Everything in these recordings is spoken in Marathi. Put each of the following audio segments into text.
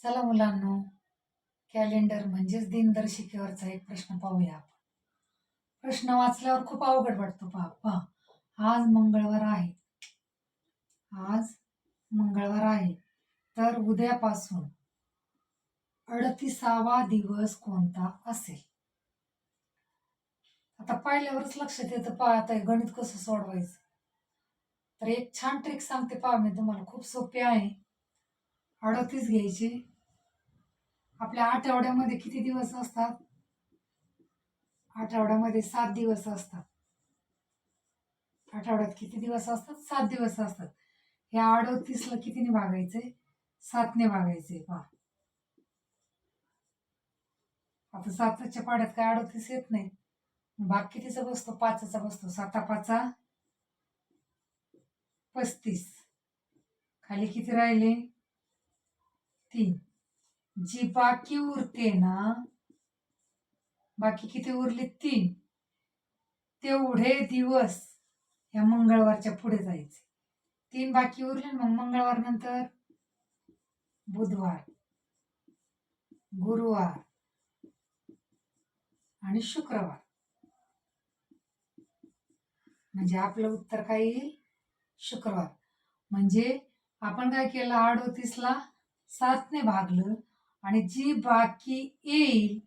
चला मुलांनो, कॅलेंडर म्हणजेच दिनदर्शिकेवरचा एक प्रश्न पाहूया आपण. प्रश्न वाचल्यावर खूप अवघड वाटतो. पहा पहा आज मंगळवार आहे. आज मंगळवार आहे तर उद्यापासून 38वा दिवस कोणता असेल? आता पाहिल्यावरच लक्षात येतं. पहा आता हे गणित कसं सोडवायचं. तर एक छान ट्रिक सांगते पहा मी तुम्हाला, खूप सोपी आहे. 38 घ्यायचे. आपल्या आठवड्यामध्ये किती दिवस असतात? आठवड्यामध्ये 7 दिवस असतात. आठवड्यात किती दिवस असतात? 7 दिवस असतात. या 38ला कितीने भागायचे? 7ने भागायचे. पहा आता 7च्या पाड्यात काय 38 येत नाही. भाग कितीचा बसतो? 5चा बसतो. 7 5 35. खाली किती राहिले? 3. जी बाकी उरते ना, बाकी किती उरले? 3. तेवढे दिवस या मंगळवारच्या पुढे जायचे. 3 बाकी उरले. मग मंगळवार नंतर बुधवार, गुरुवार आणि शुक्रवार. म्हणजे आपलं उत्तर काय येईल? शुक्रवार. म्हणजे आपण काय केलं? 38ला 7ने भागलं आणि जी बाकी येईल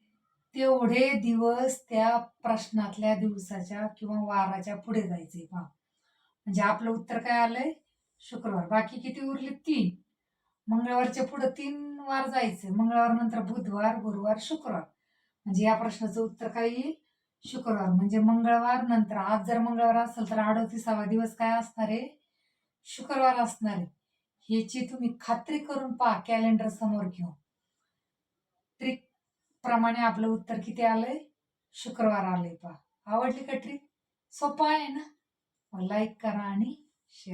तेवढे दिवस त्या प्रश्नातल्या दिवसाच्या किंवा वाराच्या पुढे जायचे. पहा म्हणजे आपलं उत्तर काय आलंय? शुक्रवार. बाकी किती उरले? 3. मंगळवारच्या पुढे 3 वार जायचे. मंगळवार नंतर बुधवार, गुरुवार, शुक्रवार. म्हणजे या प्रश्नाचं उत्तर काय येईल? शुक्रवार. म्हणजे मंगळवार नंतर, आज जर मंगळवार असेल तर 38वा दिवस काय असणार आहे? शुक्रवार असणार आहे. ह्याची तुम्ही खात्री करून पहा कॅलेंडर समोर घेऊन. ट्रिक प्रमाणे आपलं उत्तर किती आलंय? शुक्रवार आलंय. पहा आवडली का ट्रिक? सोपा आहे ना? लाईक करा आणि शेअर